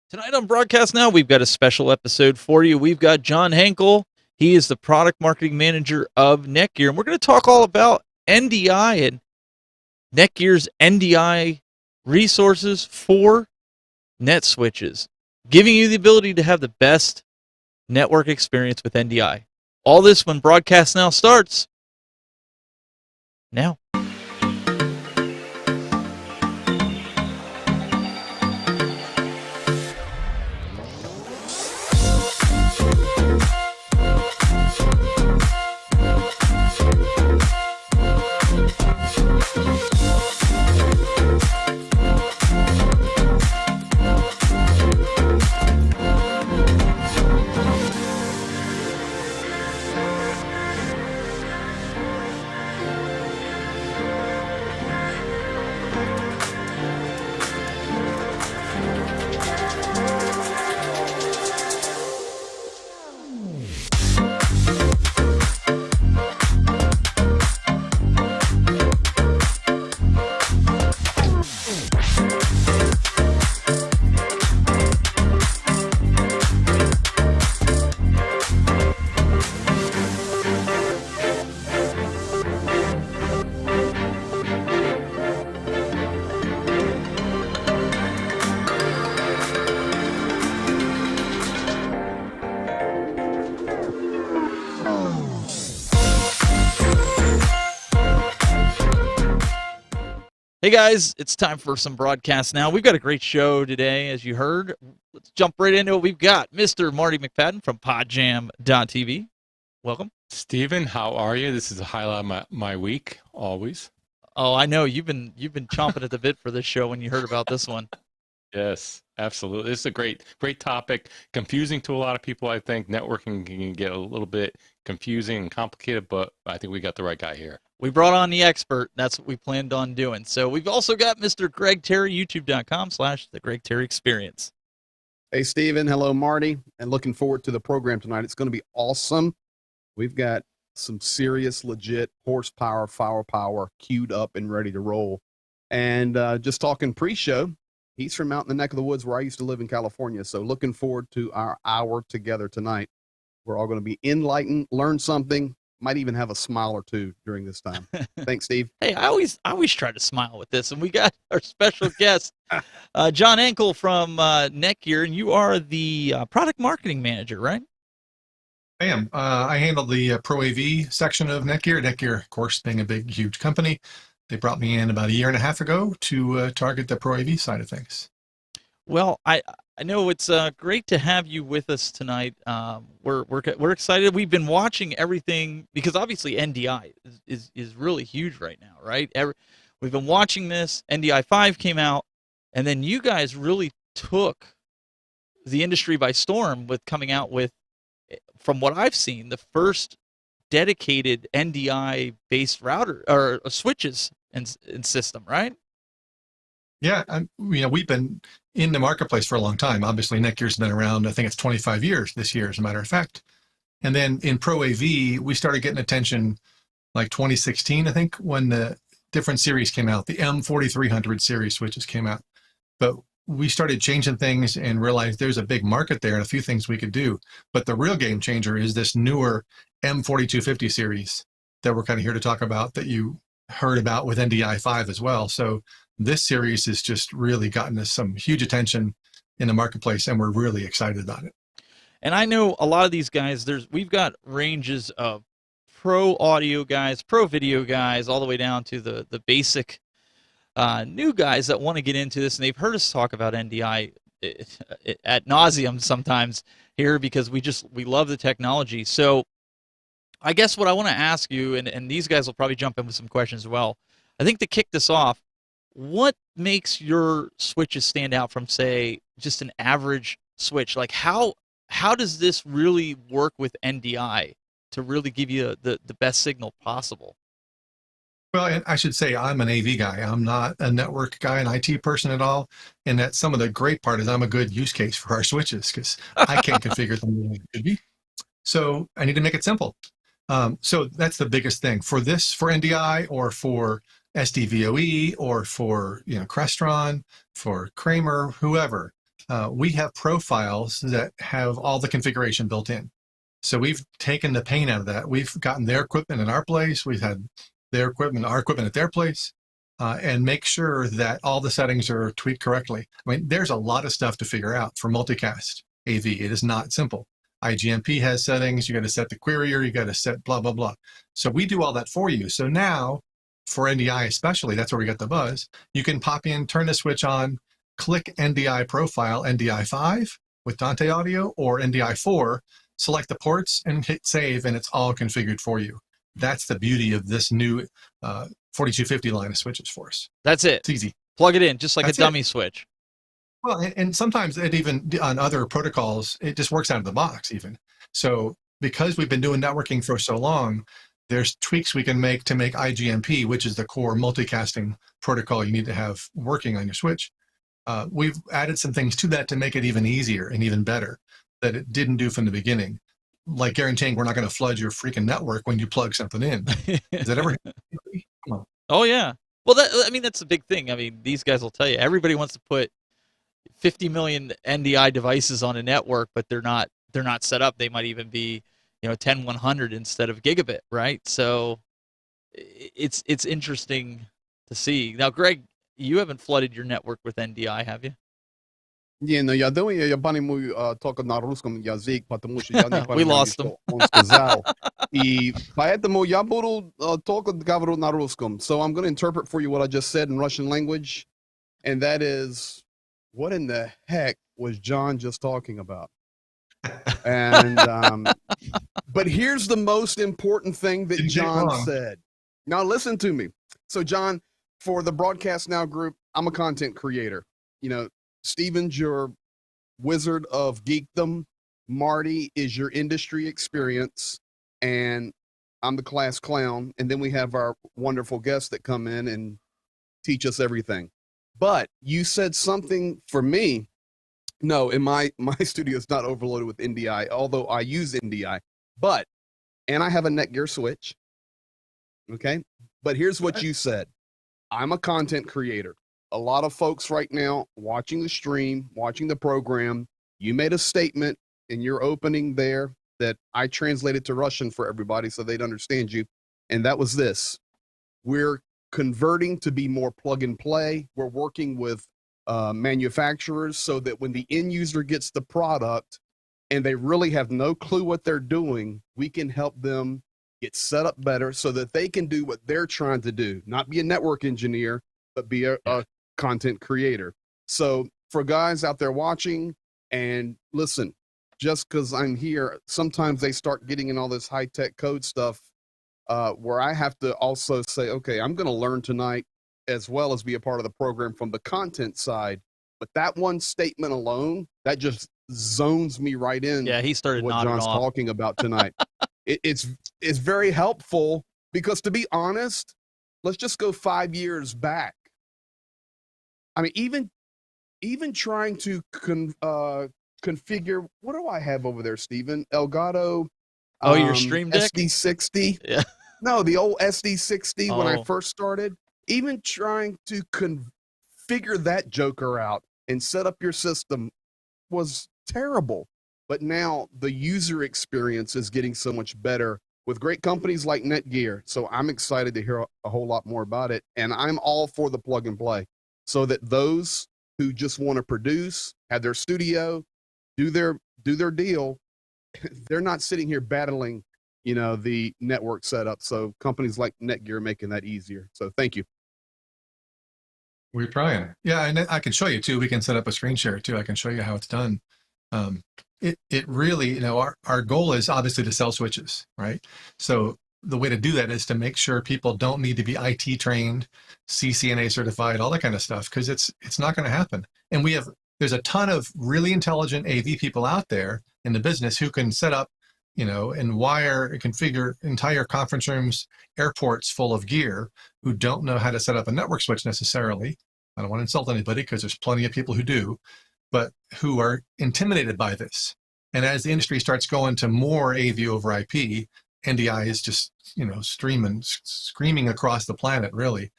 Tonight on Broadcast Now, we've got a special episode for you. We've got John Henkel. He is the product marketing manager of Netgear, and we're going to talk all about NDI and Netgear's NDI resources for net switches, giving you the ability to have the best network experience with NDI. All this when Broadcast Now starts now. Hey guys, it's time for some Broadcast Now. We've got a great show today, as you heard. Let's jump right into it. We've got Mr. Marty McFadden from podjam.tv. Welcome. Steven, how are you? This is a highlight of my week, always. Oh, I know you've been chomping at the bit for this show when you heard about this one. Yes, absolutely. This is a great topic. Confusing to a lot of people, I think. Networking can get a little bit confusing and complicated, but I think we got the right guy here. We brought on the expert. That's what we planned on doing. So we've also got Mr. Greg Terry, youtube.com/the Greg Terry Experience. Hey, Steven. Hello, Marty. And looking forward to the program tonight. It's going to be awesome. We've got some serious, legit horsepower, firepower queued up and ready to roll. And just talking pre-show, he's from out in the neck of the woods where I used to live in California. So looking forward to our hour together tonight. We're all going to be enlightened, learn something, might even have a smile or two during this time. Thanks, Steve. Hey, I always try to smile with this, and we got our special guest, John Henkel from Netgear, and you are the product marketing manager, right? I am. I handle the Pro AV section of Netgear. Netgear, of course, being a big, huge company, they brought me in about a year and a half ago to target the Pro AV side of things. Well, I know it's great to have you with us tonight. We're excited. We've been watching everything because obviously NDI is really huge right now, right? We've been watching this. NDI 5 came out, and then you guys really took the industry by storm with coming out with, from what I've seen, the first dedicated NDI-based router or switches and system, right? Yeah, we've been in the marketplace for a long time. Obviously, Netgear's been around, I think it's 25 years this year, as a matter of fact. And then in Pro AV, we started getting attention like 2016, I think, when the different series came out. The M4300 series switches came out. But we started changing things and realized there's a big market there and a few things we could do. But the real game changer is this newer M4250 series that we're kind of here to talk about, that you heard about with NDI 5 as well. So this series has just really gotten us some huge attention in the marketplace, and we're really excited about it. And I know a lot of these guys, we've got ranges of pro audio guys, pro video guys, all the way down to the basic new guys that want to get into this, and they've heard us talk about NDI ad nauseum sometimes here because we love the technology. So I guess what I want to ask you, and these guys will probably jump in with some questions as well. I think to kick this off, what makes your switches stand out from, say, just an average switch? Like how does this really work with NDI to really give you the best signal possible? Well, and I should say I'm an AV guy. I'm not a network guy, an IT person at all. And that's some of the great part is I'm a good use case for our switches because I can't configure them the way it could be. So I need to make it simple. So that's the biggest thing for NDI or for SDVOE or for Crestron, for Kramer, whoever. we have profiles that have all the configuration built in. So we've taken the pain out of that. We've gotten their equipment in our place. We've had their equipment, our equipment at their place, and make sure that all the settings are tweaked correctly. I mean, there's a lot of stuff to figure out for multicast AV. It is not simple. IGMP has settings. You got to set the querier. You got to set blah, blah, blah. So we do all that for you. So now for NDI especially, that's where we got the buzz. You can pop in, turn the switch on, click NDI profile, NDI 5 with Dante Audio or NDI 4, select the ports and hit save, and it's all configured for you. That's the beauty of this new 4250 line of switches for us. That's it. It's easy. Plug it in, just like That's a dummy switch. Well, and sometimes it even on other protocols, it just works out of the box even. So because we've been doing networking for so long, there's tweaks we can make to make IGMP, which is the core multicasting protocol you need to have working on your switch. We've added some things to that to make it even easier and even better that it didn't do from the beginning. Like guaranteeing we're not going to flood your freaking network when you plug something in. Is that ever? Come on. Oh yeah. Well, that's a big thing. I mean, these guys will tell you everybody wants to put 50 million NDI devices on a network, but they're not set up. They might even be 10/100 instead of gigabit, right? So it's interesting to see. Now, Greg, you haven't flooded your network with NDI, have you? Не, но я думаю, я понимаю только на русском языке, потому что я не We понимаю, lost что them. он сказал. И поэтому я буду только говорить на русском. So I'm going to interpret for you what I just said in Russian language, and that is, what in the heck was John just talking about? And but here's the most important thing that John said. Now listen to me. So John, for the Broadcast Now group, I'm a content creator. Steven's your wizard of geekdom. Marty is your industry experience, and I'm the class clown. And then we have our wonderful guests that come in and teach us everything. But you said something for me. No, in my studio is not overloaded with NDI, although I use NDI. And I have a Netgear switch. Okay. But here's what you said. I'm a content creator. A lot of folks right now watching the stream, watching the program, you made a statement in your opening there that I translated to Russian for everybody so they'd understand you. And that was this. We're converting to be more plug and play. We're working with manufacturers so that when the end user gets the product and they really have no clue what they're doing, we can help them get set up better so that they can do what they're trying to do, not be a network engineer, but be a content creator. So for guys out there watching, and listen, just because I'm here, sometimes they start getting in all this high-tech code stuff where I have to also say, okay, I'm going to learn tonight as well as be a part of the program from the content side. But that one statement alone, that just zones me right in. Yeah, he started what nodding John's off. talking about tonight. It's very helpful because, to be honest, let's just go 5 years back. I mean, even trying to configure, what do I have over there, Steven? Elgato. Oh, your Stream Deck? SD60. Yeah. No, the old SD60 when I Oh. first started. Even trying to configure that joker out and set up your system was terrible. But now the user experience is getting so much better with great companies like Netgear. So I'm excited to hear a whole lot more about it. And I'm all for the plug and play so that those who just want to produce, have their studio, do their deal, they're not sitting here battling, the network setup. So companies like Netgear are making that easier. So thank you. We're trying. Yeah, and I can show you too. We can set up a screen share too. I can show you how it's done. It really, our goal is obviously to sell switches, right? So the way to do that is to make sure people don't need to be IT trained, CCNA certified, all that kind of stuff, because it's not going to happen. And there's a ton of really intelligent AV people out there in the business who can set up, and wire and configure entire conference rooms, airports full of gear, who don't know how to set up a network switch necessarily. I don't want to insult anybody because there's plenty of people who do, but who are intimidated by this. And as the industry starts going to more AV over IP, NDI is just, screaming across the planet, really.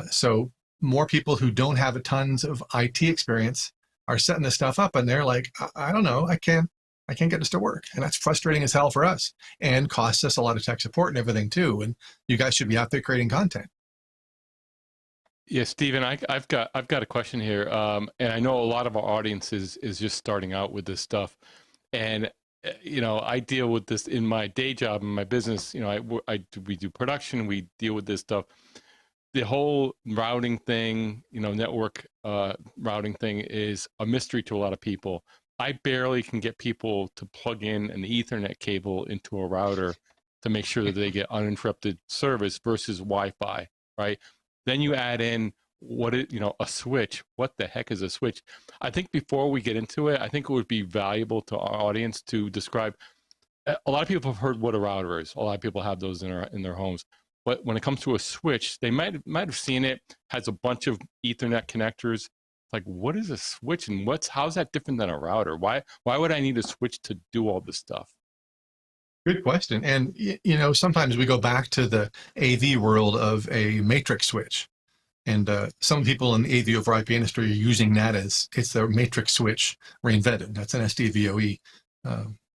So more people who don't have tons of IT experience are setting this stuff up and they're like, I don't know, I can't get this to work. And that's frustrating as hell for us and costs us a lot of tech support and everything too. And you guys should be out there creating content. Yeah, Stephen, I've got a question here, and I know a lot of our audience is just starting out with this stuff, and I deal with this in my day job in my business. We do production, we deal with this stuff. The whole routing thing, network routing thing is a mystery to a lot of people. I barely can get people to plug in an Ethernet cable into a router to make sure that they get uninterrupted service versus Wi-Fi, right? Then you add in a switch. What the heck is a switch? I think before we get into it, I think it would be valuable to our audience to describe. A lot of people have heard what a router is. A lot of people have those in their homes. But when it comes to a switch, they might have seen it. Has a bunch of Ethernet connectors. Like, what is a switch, and how's that different than a router? Why would I need a switch to do all this stuff? Good question. And, sometimes we go back to the AV world of a matrix switch. And some people in the AV over IP industry are using that as it's their matrix switch reinvented. That's an SDVOE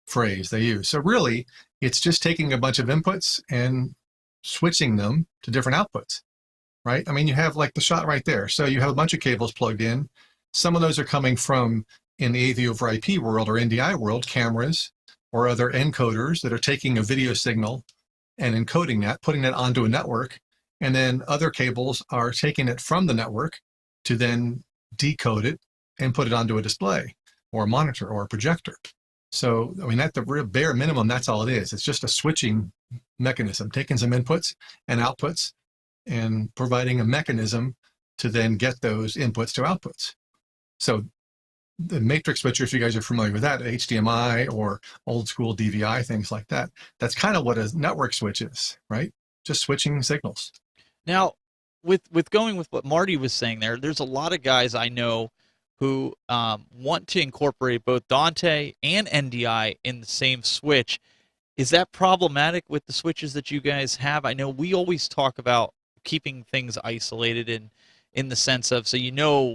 phrase they use. So really, it's just taking a bunch of inputs and switching them to different outputs, right? I mean, you have like the shot right there. So you have a bunch of cables plugged in. Some of those are coming from, in the AV over IP world or NDI world, cameras, or other encoders that are taking a video signal and encoding that, putting that onto a network, and then other cables are taking it from the network to then decode it and put it onto a display or a monitor or a projector. So, I mean, at the real bare minimum, that's all it is. It's just a switching mechanism, taking some inputs and outputs and providing a mechanism to then get those inputs to outputs. So the matrix switcher, if you guys are familiar with that, HDMI or old school DVI, things like that, that's kind of what a network switch is, right? Just switching signals. Now, with going with what Marty was saying there's a lot of guys I know who want to incorporate both Dante and NDI in the same switch. Is that problematic with the switches that you guys have? I know we always talk about keeping things isolated in the sense of, so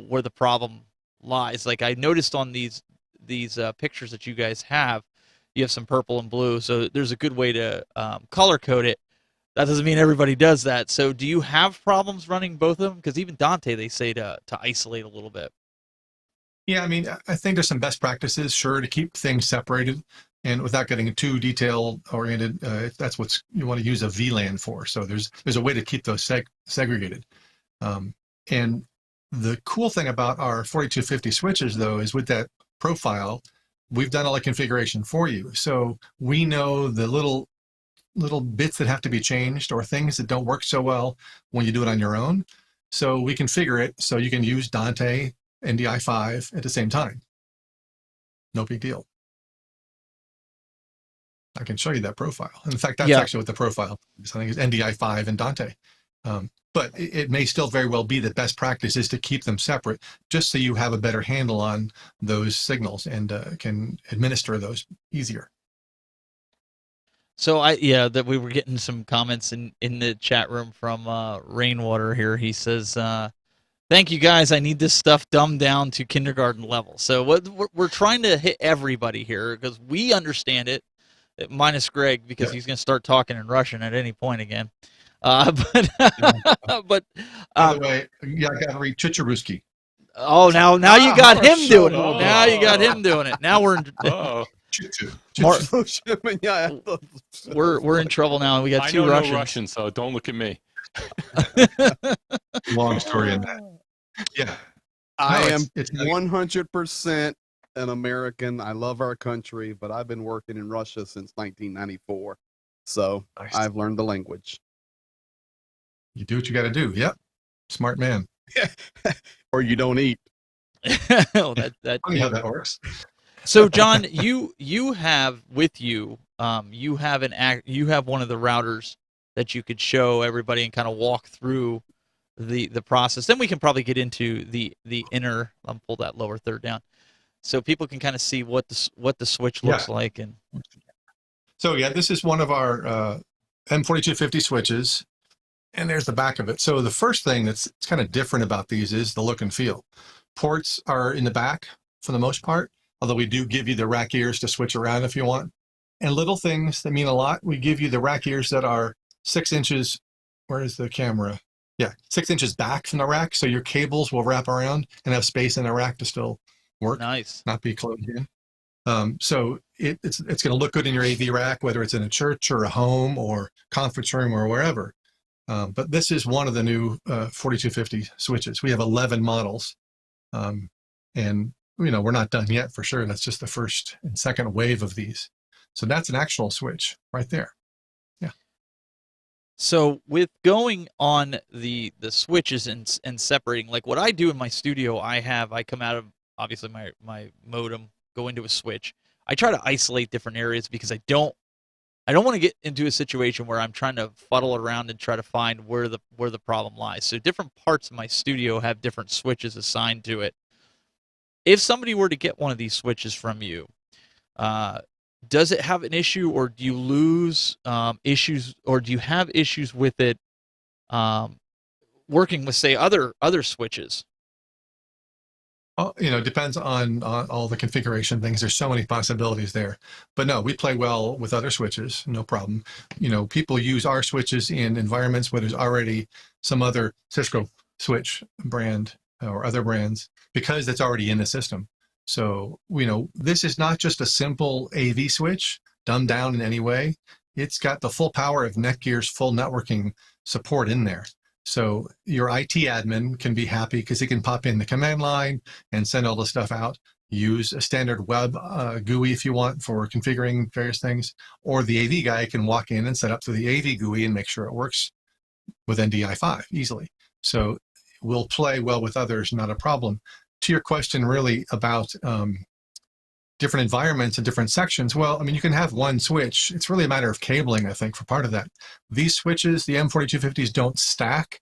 where the problem lies. Like I noticed on these pictures that you guys have, you have some purple and blue, so there's a good way to color code it. That doesn't mean everybody does that. So do you have problems running both of them? Because even Dante, they say to isolate a little bit. Yeah, I mean, I think there's some best practices, sure, to keep things separated and without getting too detail oriented. That's what you want to use a VLAN for. So there's a way to keep those segregated. And the cool thing about our 4250 switches, though, is with that profile, we've done all the configuration for you. So we know the little bits that have to be changed or things that don't work so well when you do it on your own. So we configure it so you can use Dante NDI5 at the same time. No big deal. I can show you that profile. In fact, that's actually what the profile is. I think it's NDI5 and Dante. But it may still very well be that best practice is to keep them separate, just so you have a better handle on those signals and can administer those easier. So that we were getting some comments in the chat room from Rainwater here. He says, thank you guys. I need this stuff dumbed down to kindergarten level. So we're trying to hit everybody here because we understand it, minus Greg, because he's going to start talking in Russian at any point again. But by the way, I got to read Chicharuski. Oh, now you got him doing it. Now you got him doing it. Now we're we're in trouble now. We got two Russians. I know Russian, so don't look at me. Long story in that. Yeah, I am 100% an American. I love our country, but I've been working in Russia since 1994, so I've learned the language. You do what you got to do. Yep, smart man. Or you don't eat. Oh, that funny how that works. So, John, you have with you, you have one of the routers that you could show everybody and kind of walk through the process. Then we can probably get into the inner. I'll pull that lower third down, so people can kind of see what the switch looks like. And so this is one of our M4250 switches, and there's the back of it. So the first thing that's kind of different about these is the look and feel. Ports are in the back, for the most part, although we do give you the rack ears to switch around if you want. And little things that mean a lot, we give you the rack ears that are 6 inches. Where is the camera? Yeah, 6 inches back from the rack, so your cables will wrap around and have space in the rack to still work, Nice. not be closed in. So it's going to look good in your AV rack, whether it's in a church or a home or conference room or wherever. But this is one of the new 4250 switches. We have 11 models, and we're not done yet for sure. That's just the first and second wave of these. So that's an actual switch right there. Yeah. So with going on the switches and separating, like what I do in my studio, I come out of obviously my modem, go into a switch. I try to isolate different areas because I don't want to get into a situation where I'm trying to fuddle around and try to find where the problem lies. So different parts of my studio have different switches assigned to it. If somebody were to get one of these switches from you, does it have an issue, or do you lose issues, or do you have issues with it working with, say, other switches? Depends on all the configuration things. There's so many possibilities there. But no, we play well with other switches, no problem. People use our switches in environments where there's already some other Cisco switch brand or other brands because it's already in the system. So, this is not just a simple AV switch dumbed down in any way. It's got the full power of Netgear's full networking support in there. So your IT admin can be happy because he can pop in the command line and send all the stuff out. Use a standard web GUI if you want for configuring various things. Or the AV guy can walk in and set up through the AV GUI and make sure it works with NDI 5 easily. So we'll play well with others, not a problem. To your question really about different environments and different sections, well, you can have one switch. It's really a matter of cabling, I think, for part of that. These switches, the M4250s, don't stack.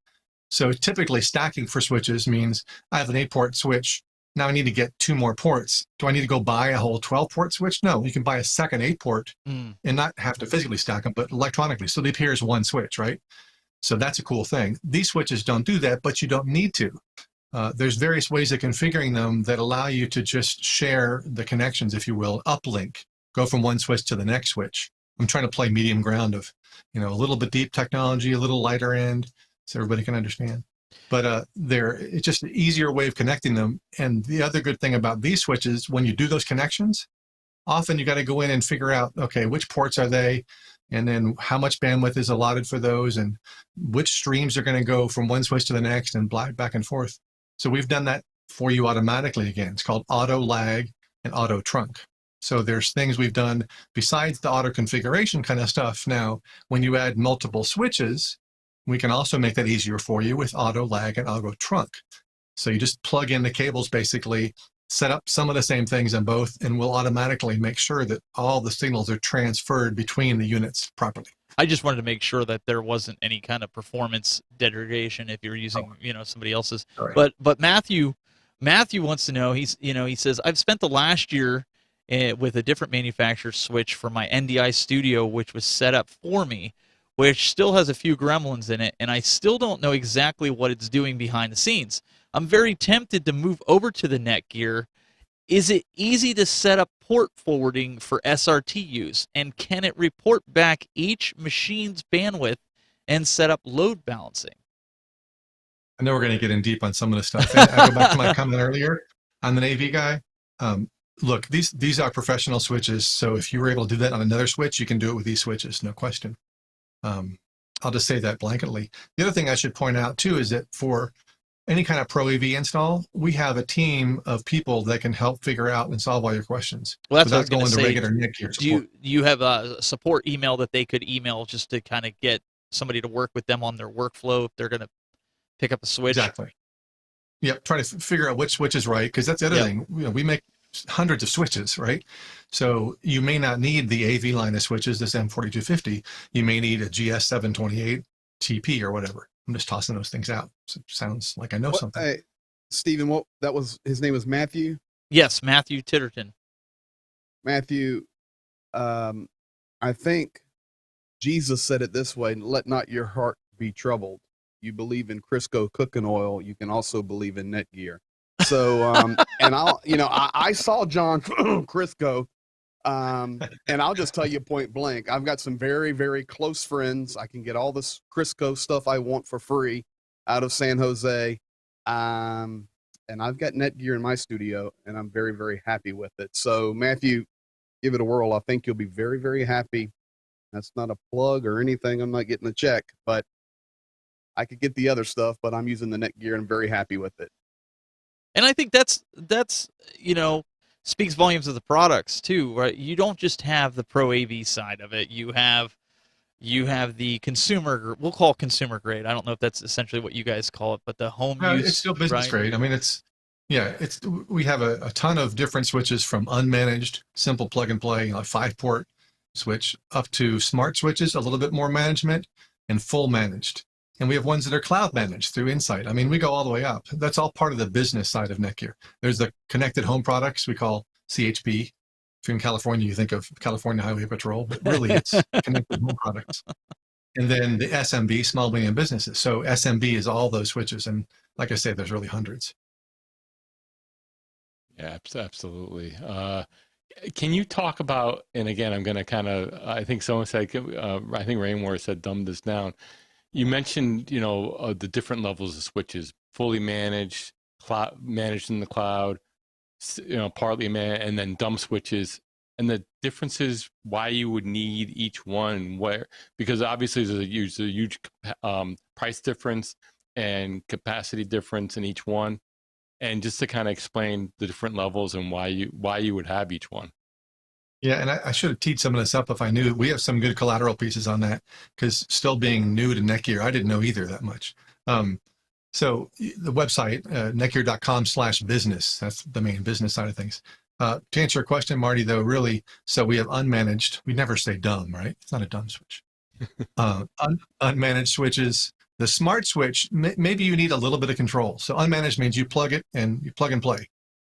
So typically stacking for switches means I have an 8-port switch. Now I need to get 2 more ports. Do I need to go buy a whole 12-port switch? No, you can buy a second 8-port and not have to physically stack them, but electronically. So they appear as one switch, right? So that's a cool thing. These switches don't do that, but you don't need to. There's various ways of configuring them that allow you to just share the connections, if you will, uplink, go from one switch to the next switch. I'm trying to play medium ground of, a little bit deep technology, a little lighter end, so everybody can understand. But it's just an easier way of connecting them. And the other good thing about these switches, when you do those connections, often you got to go in and figure out, okay, which ports are they? And then how much bandwidth is allotted for those, and which streams are going to go from one switch to the next and back and forth. So we've done that for you automatically again. It's called auto lag and auto trunk. So there's things we've done besides the auto configuration kind of stuff. Now, when you add multiple switches, we can also make that easier for you with auto lag and auto trunk. So you just plug in the cables, basically, set up some of the same things in both, and we'll automatically make sure that all the signals are transferred between the units properly. I just wanted to make sure that there wasn't any kind of performance degradation if you're using, somebody else's. Right. But Matthew wants to know. He says, I've spent the last year with a different manufacturer switch for my NDI studio, which was set up for me, which still has a few gremlins in it, and I still don't know exactly what it's doing behind the scenes. I'm very tempted to move over to the Netgear. Is it easy to set up port forwarding for SRT use? And can it report back each machine's bandwidth and set up load balancing? I know we're going to get in deep on some of this stuff. And I go back to my comment earlier on the AV guy. Look, these are professional switches. So if you were able to do that on another switch, you can do it with these switches, no question. I'll just say that blanketly. The other thing I should point out too is that for any kind of Pro AV install, we have a team of people that can help figure out and solve all your questions. Well, that's without what I was going going to to say. regular Netgear support. Do you have a support email that they could email just to kind of get somebody to work with them on their workflow if they're going to pick up a switch? Exactly. Yep. Try to figure out which switch is right, because that's the other thing. We make hundreds of switches, right? So you may not need the AV line of switches, this M4250. You may need a GS728 TP or whatever. I'm just tossing those things out. So it sounds like I know something. Hey, Stephen, his name was Matthew? Yes, Matthew Titterton. Matthew, I think Jesus said it this way: let not your heart be troubled. You believe in Crisco cooking oil, you can also believe in Netgear. So, and I saw John Crisco, and I'll just tell you point blank, I've got some very, very close friends. I can get all this Crisco stuff I want for free out of San Jose. And I've got Netgear in my studio, and I'm very, very happy with it. So, Matthew, give it a whirl. I think you'll be very, very happy. That's not a plug or anything. I'm not getting a check, but I could get the other stuff, but I'm using the Netgear and I'm very happy with it. And I think that's speaks volumes of the products too, right? You don't just have the Pro AV side of it. You have the consumer, we'll call it consumer grade. I don't know if that's essentially what you guys call it, but the home use. It's still business grade. I mean, we have a ton of different switches, from unmanaged, simple plug and play, 5-port switch, up to smart switches, a little bit more management, and full managed. And we have ones that are cloud managed through Insight. I mean, we go all the way up. That's all part of the business side of Netgear. There's the connected home products we call CHP. If you're in California, you think of California Highway Patrol, but really it's connected home products. And then the SMB, small medium businesses. So SMB is all those switches. And like I say, there's really hundreds. Yeah, absolutely. Can you talk about, and again, I'm going to I think someone said, I think Rainwater said, dumb this down. You mentioned, the different levels of switches, fully managed, managed in the cloud, partly managed, and then dumb switches, and the differences, why you would need each one, where, because obviously there's a huge price difference and capacity difference in each one, and just to kind of explain the different levels and why you would have each one. Yeah, and I should have teed some of this up if I knew. We have some good collateral pieces on that, because still being new to Netgear, I didn't know either that much. So the website, netgear.com/business, that's the main business side of things. To answer your question, Marty, though, really, so we have unmanaged. We never say dumb, right? It's not a dumb switch. Unmanaged switches. The smart switch, maybe you need a little bit of control. So unmanaged means you plug it and you plug and play,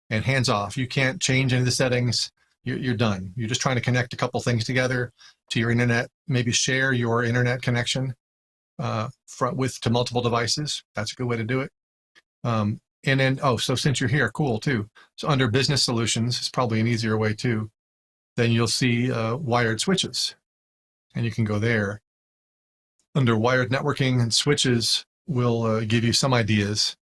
and hands off. You can't change any of the settings. You're done. You're just trying to connect a couple things together to your internet, maybe share your internet connection to multiple devices. That's a good way to do it. And then, so since you're here, cool too. So under business solutions, it's probably an easier way too. Then you'll see wired switches, and you can go there. Under wired networking and switches, we'll give you some ideas.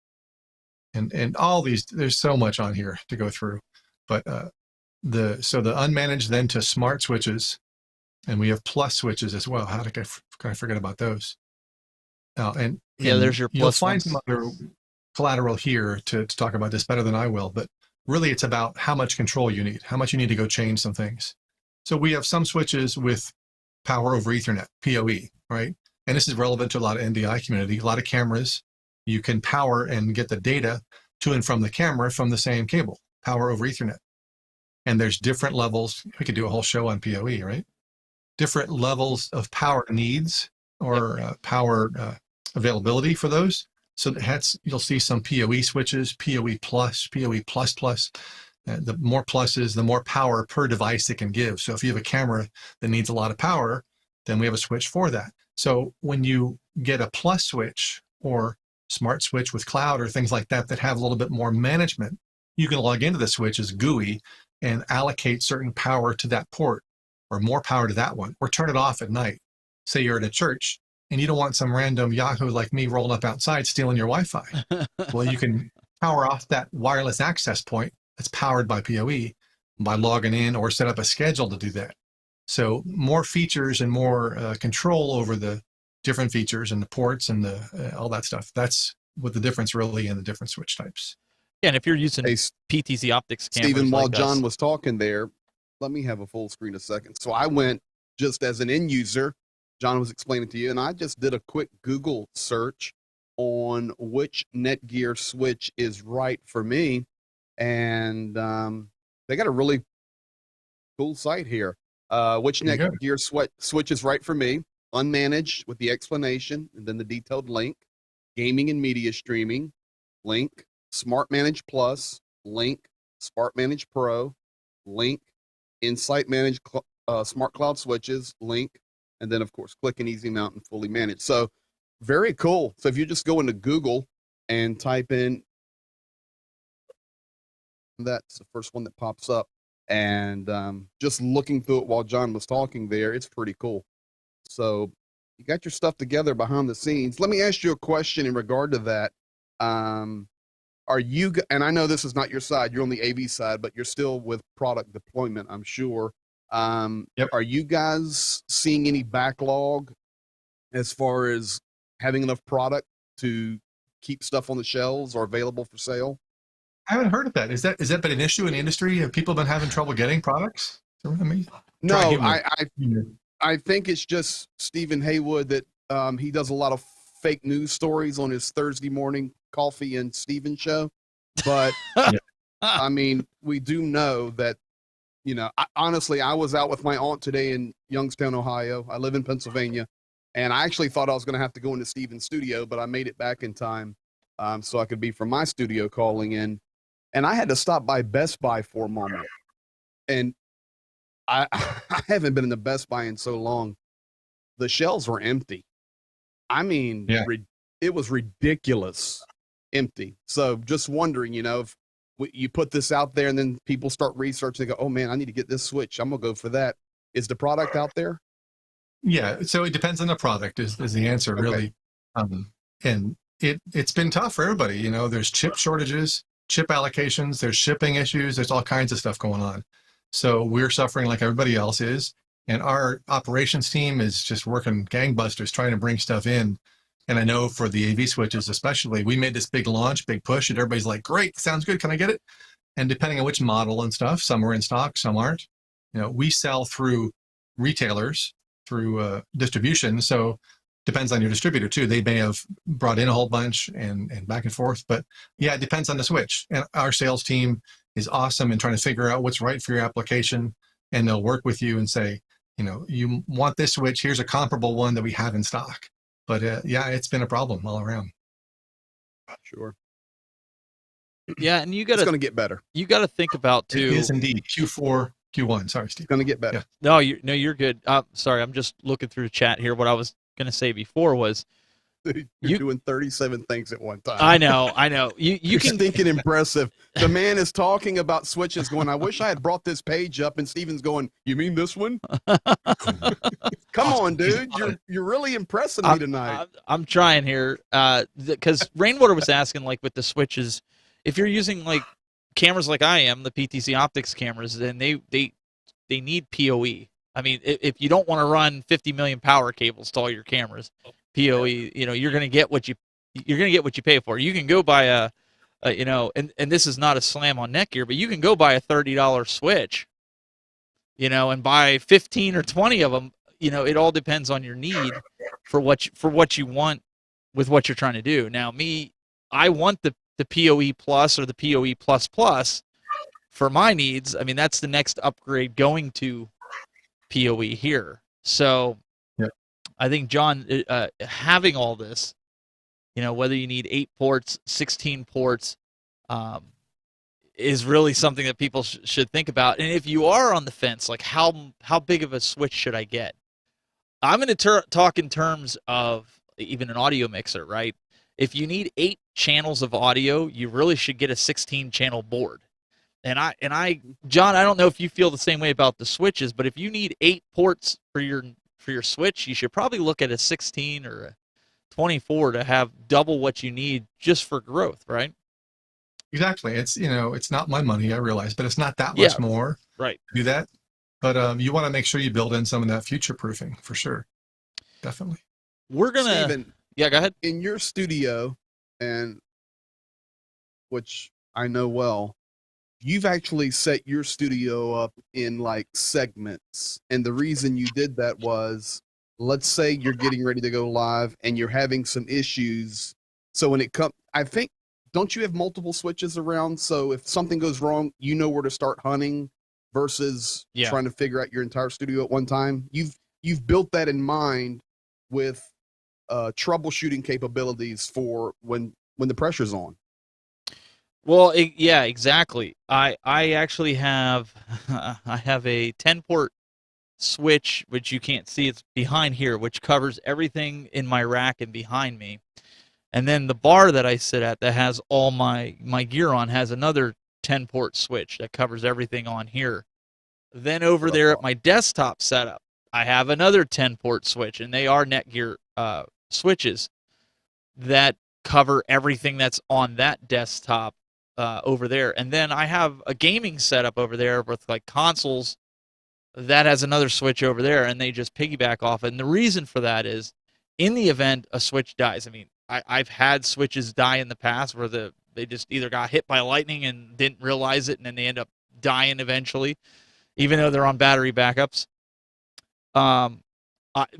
And all these, there's so much on here to go through. But the unmanaged, then to smart switches, and we have plus switches as well. How did I forget about those? And there's your plus. You'll find some other collateral here to talk about this better than I will, but really it's about how much control you need, how much you need to go change some things. So we have some switches with power over Ethernet, PoE, right? And this is relevant to a lot of NDI community, a lot of cameras. You can power and get the data to and from the camera from the same cable, power over Ethernet. And there's different levels. We could do a whole show on PoE, right? Different levels of power needs or power availability for those. So you'll see some PoE switches, PoE plus, PoE plus plus. The more pluses, the more power per device it can give. So if you have a camera that needs a lot of power, then we have a switch for that. So when you get a plus switch or smart switch with cloud or things like that have a little bit more management, you can log into the switch as GUI and allocate certain power to that port or more power to that one, or turn it off at night. Say you're at a church and you don't want some random Yahoo like me rolling up outside stealing your Wi-Fi. Well, you can power off that wireless access point that's powered by PoE by logging in, or set up a schedule to do that. So more features and more control over the different features and the ports and all that stuff. That's what the difference really in the different switch types. Yeah, and if you're using PTZ optics cameras, Stephen, while like John was talking there, let me have a full screen a second. So I went just as an end user. John was explaining to you, and I just did a quick Google search on which Netgear switch is right for me. And they got a really cool site here. Which Netgear switch is right for me? Unmanaged with the explanation and then the detailed link. Gaming and media streaming, link. Smart Manage Plus, link. Smart Manage Pro, link. Insight Manage Smart Cloud Switches, link. And then, of course, click and easy mount and fully managed. So very cool. So if you just go into Google and type in That's the first one that pops up. And just looking through it while John was talking there, it's pretty cool. So you got your stuff together behind the scenes. Let me ask you a question in regard to that. Are you, and I know this is not your side, you're on the AV side, but you're still with product deployment, I'm sure. Yep. Are you guys seeing any backlog as far as having enough product to keep stuff on the shelves or available for sale? I haven't heard of that. Is that been an issue in the industry? Have people been having trouble getting products? I mean, No, I think it's just Stephen Haywood that he does a lot of fake news stories on his Thursday morning coffee and Steven show. But I mean, we do know that, you know, honestly, I was out with my aunt today in Youngstown, Ohio. I live in Pennsylvania, and I actually thought I was going to have to go into Steven's studio, but I made it back in time so I could be from my studio calling in. And I had to stop by Best Buy for a moment. And I haven't been in the Best Buy in so long. The shelves were empty. I mean, it was ridiculous empty. So just wondering, you know, if you put this out there and then people start researching, they go, oh man, I need to get this switch. I'm going to go for that. Is the product out there? Yeah. So it depends on the product is the answer, really. And it's been tough for everybody. You know, there's chip shortages, chip allocations, there's shipping issues, there's all kinds of stuff going on. So we're suffering like everybody else is. And our operations team is just working gangbusters trying to bring stuff in. And I know for the AV switches especially, we made this big launch, big push, and everybody's like, great, sounds good, can I get it? And depending on which model and stuff, some are in stock, some aren't. You know, we sell through retailers, through distribution, so depends on your distributor too. They may have brought in a whole bunch and back and forth, but yeah, it depends on the switch. And our sales team is awesome in trying to figure out what's right for your application, and they'll work with you and say, you know, you want this switch, here's a comparable one that we have in stock. But yeah, it's been a problem all around. Sure. Yeah, and you got it's going to get better. You got to think about too. It is indeed Q4, Q1. Sorry, Steve. It's going to get better. Yeah. No, you're good. Sorry, I'm just looking through the chat here. What I was going to say before was, you're doing 37 things at one time. I know. You're can thinking impressive. The man is talking about switches, going, I wish I had brought this page up, and Steven's going, you mean this one? Come on, dude. You're really impressing me tonight. I'm trying here. Because Rainwater was asking, like, with the switches, if you're using like cameras like I am, the PTC Optics cameras, then they need PoE. I mean, if you don't want to run 50 million power cables to all your cameras, PoE, you know, you're going to get what you pay for. You can go buy a you know, and this is not a slam on Netgear, but you can go buy a $30 switch, you know, and buy 15 or 20 of them. You know, it all depends on your need for what you want with what you're trying to do. Now, I want the PoE Plus or the PoE Plus Plus for my needs. I mean, that's the next upgrade going to PoE here. So I think, John, having all this, you know, whether you need 8 ports, 16 ports, is really something that people should think about. And if you are on the fence, like how big of a switch should I get? I'm going to talk in terms of even an audio mixer, right? If you need 8 channels of audio, you really should get a 16-channel board. And John, I don't know if you feel the same way about the switches, but if you need 8 ports for your switch, you should probably look at a 16 or a 24 to have double what you need just for growth, right? Exactly. It's, you know, it's not my money, I realize, but it's not that much more right to do that. But you want to make sure you build in some of that future proofing for sure. Definitely. We're going to... Steven, yeah, go ahead. In your studio, and which I know well, you've actually set your studio up in like segments. And the reason you did that was, let's say you're getting ready to go live and you're having some issues. So when it comes, I think, don't you have multiple switches around? So if something goes wrong, you know where to start hunting versus trying to figure out your entire studio at one time. You've built that in mind with troubleshooting capabilities for when the pressure's on. Well, yeah, exactly. I actually have I have a 10-port switch, which you can't see. It's behind here, which covers everything in my rack and behind me. And then the bar that I sit at that has all my gear on has another 10-port switch that covers everything on here. Then over there at my desktop setup, I have another 10-port switch, and they are Netgear switches that cover everything that's on that desktop over there. And then I have a gaming setup over there with like consoles that has another switch over there, and they just piggyback off. And the reason for that is, in the event a switch dies, I mean, I've had switches die in the past where they just either got hit by lightning and didn't realize it, and then they end up dying eventually, even though they're on battery backups.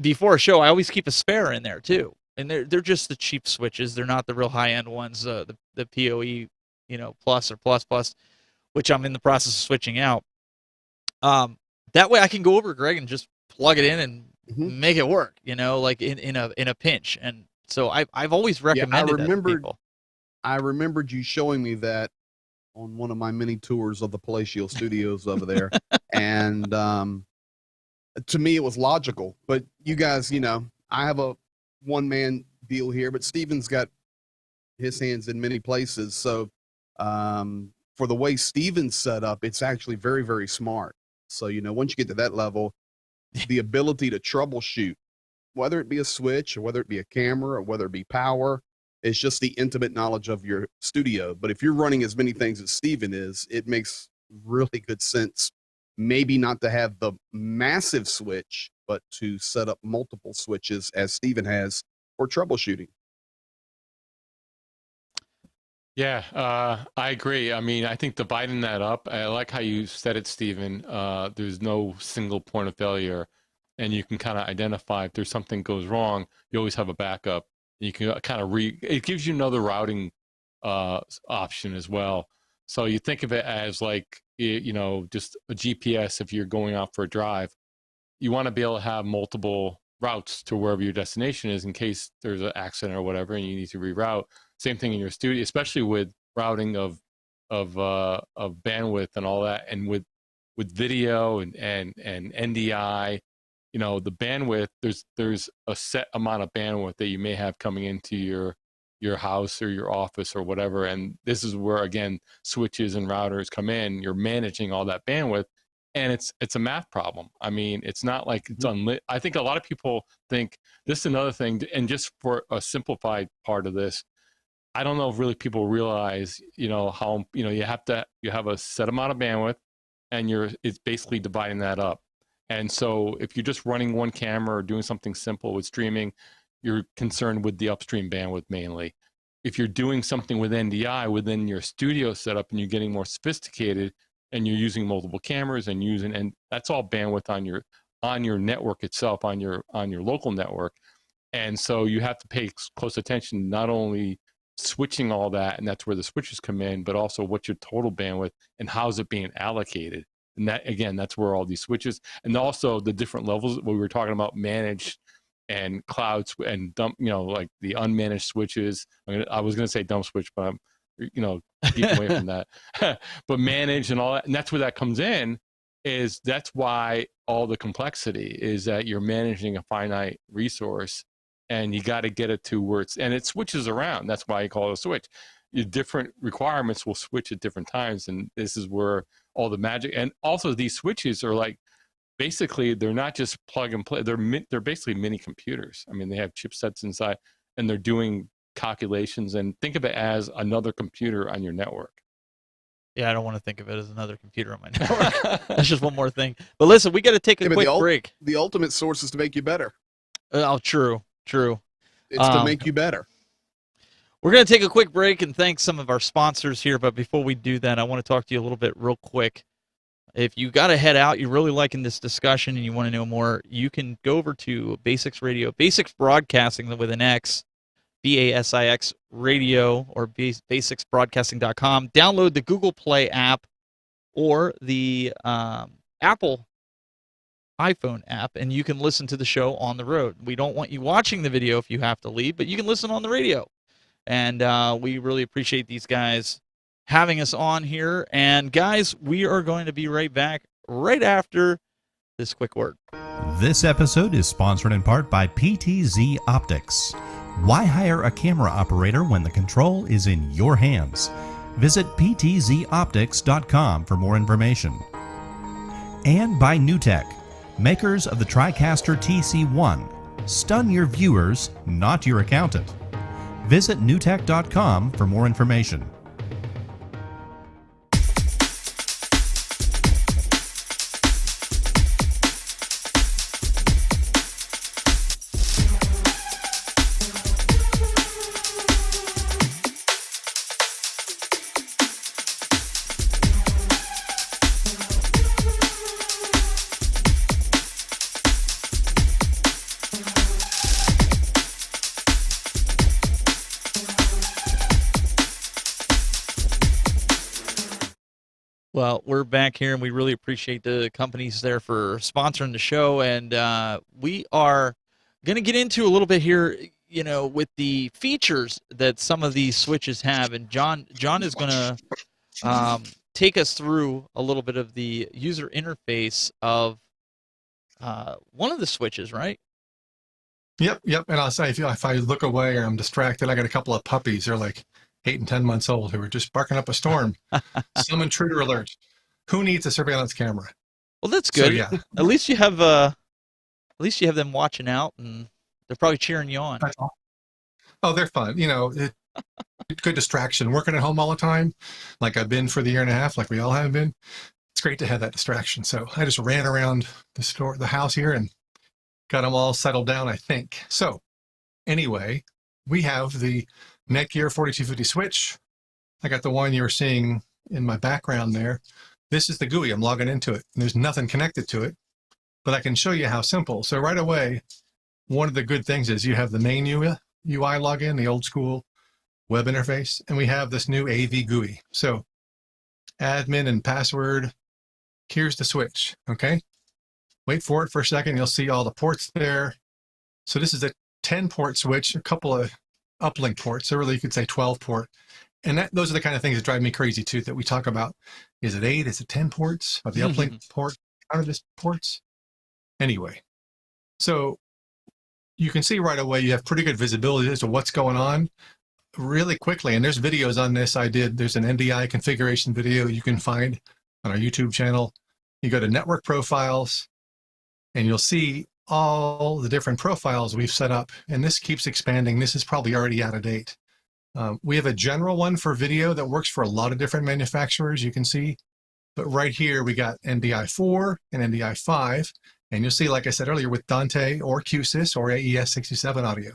Before a show, I always keep a spare in there too, and they're just the cheap switches. They're not the real high end ones, the PoE, plus or plus, which I'm in the process of switching out. That way I can go over, Greg, and just plug it in and make it work, like in a pinch. And so I've always recommended that to people. I remembered you showing me that on one of my mini tours of the Palatial Studios over there. And to me, it was logical. But you guys, I have a one-man deal here, but Steven's got his hands in many places. So for the way Steven's set up, it's actually very, very smart. So, once you get to that level, the ability to troubleshoot, whether it be a switch or whether it be a camera or whether it be power, it's just the intimate knowledge of your studio. But if you're running as many things as Steven is, it makes really good sense, maybe not to have the massive switch, but to set up multiple switches as Steven has for troubleshooting. Yeah, I agree. I mean, I think dividing that up, I like how you said it, Stephen. There's no single point of failure, and you can kind of identify if there's something goes wrong, you always have a backup. You can kind of it gives you another routing option as well. So you think of it as like, just a GPS. If you're going out for a drive, you want to be able to have multiple routes to wherever your destination is in case there's an accident or whatever and you need to reroute. Same thing in your studio, especially with routing of bandwidth and all that, and with video and NDI, the bandwidth. There's a set amount of bandwidth that you may have coming into your house or your office or whatever, and this is where again switches and routers come in. You're managing all that bandwidth, and it's a math problem. I mean, it's not like it's unlit. I think a lot of people think this is another thing, and just for a simplified part of this. I don't know if really people realize, how, you have a set amount of bandwidth and it's basically dividing that up. And so if you're just running one camera or doing something simple with streaming, you're concerned with the upstream bandwidth mainly. If you're doing something with NDI within your studio setup and you're getting more sophisticated and you're using multiple cameras and that's all bandwidth on your network itself, on your local network. And so you have to pay close attention, not only switching all that, and that's where the switches come in, but also what's your total bandwidth and how's it being allocated. And that, again, that's where all these switches, and also the different levels we were talking about, managed and clouds and dump, like the unmanaged switches. I was going to say dump switch, but I'm, keep away from that. But managed and all that, and that's where that comes in. That's why all the complexity is that you're managing a finite resource. And you got to get it to where it switches around. That's why you call it a switch. Your different requirements will switch at different times. And this is where all the magic, and also these switches are like, basically, they're not just plug and play. They're basically mini computers. I mean, they have chipsets inside and they're doing calculations, and think of it as another computer on your network. Yeah, I don't want to think of it as another computer on my network. That's just one more thing. But listen, we got to take a quick break. The ultimate source is to make you better. True. It's to make you better. We're going to take a quick break and thank some of our sponsors here. But before we do that, I want to talk to you a little bit real quick. If you got to head out, you're really liking this discussion and you want to know more, you can go over to Basics Radio, Basics Broadcasting with an X, BASIX Radio, or basicsbroadcasting.com. Download the Google Play app or the Apple iPhone app, and you can listen to the show on the road. We don't want you watching the video if you have to leave, but you can listen on the radio. And we really appreciate these guys having us on here. And guys, we are going to be right back right after this quick word. This episode is sponsored in part by PTZ Optics. Why hire a camera operator when the control is in your hands? Visit ptzoptics.com for more information. And by NewTek, makers of the TriCaster TC1. Stun your viewers, not your accountant. Visit newtek.com for more information. Well, we're back here, and we really appreciate the companies there for sponsoring the show. And we are going to get into a little bit here, with the features that some of these switches have. And John is going to take us through a little bit of the user interface of one of the switches, right? Yep. And I'll say, if I look away or I'm distracted, I got a couple of puppies. They're like 8 and 10 months old who are just barking up a storm. Some intruder alert. Who needs a surveillance camera? Well, that's good. So, yeah. At least you have them watching out, and they're probably cheering you on. Oh, they're fun. Good distraction. Working at home all the time, like I've been for the year and a half, like we all have been. It's great to have that distraction. So I just ran around the house here, and got them all settled down, I think. So anyway, we have the Netgear 4250 switch. I got the one you were seeing in my background there. This is the GUI. I'm logging into it. There's nothing connected to it, but I can show you how simple. So right away, one of the good things is you have the main UI login, the old school web interface, and we have this new AV GUI. So admin and password, here's the switch, okay? Wait for it for a second. You'll see all the ports there. So this is a 10-port switch, a couple of uplink ports. So really you could say 12-port. And those are the kind of things that drive me crazy too, that we talk about. Is it 8? Is it 10 ports? Of the uplink port, out of this ports? Anyway, so you can see right away you have pretty good visibility as to what's going on really quickly. And there's videos on this. There's an NDI configuration video you can find on our YouTube channel. You go to network profiles and you'll see all the different profiles we've set up. And this keeps expanding. This is probably already out of date. We have a general one for video that works for a lot of different manufacturers, you can see. But right here, we got NDI 4 and NDI 5. And you'll see, like I said earlier, with Dante or QSys or AES67 audio.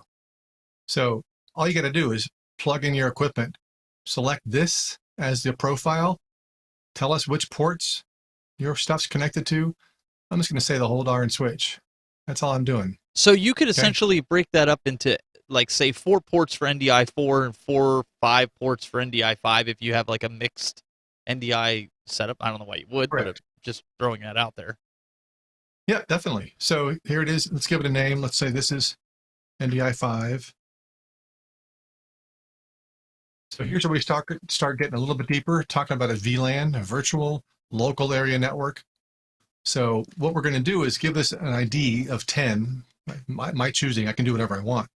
So all you got to do is plug in your equipment, select this as the profile, tell us which ports your stuff's connected to. I'm just going to say the whole darn switch. That's all I'm doing. So you could essentially break that up into, like, say 4 ports for NDI 4 and 5 ports for NDI 5 if you have like a mixed NDI setup. I don't know why you would, Correct. but just throwing that out there. Yeah, definitely. So here it is. Let's give it a name. Let's say this is NDI 5. So here's where we start getting a little bit deeper, talking about a VLAN, a virtual local area network. So what we're going to do is give this an ID of 10, my choosing. I can do whatever I want.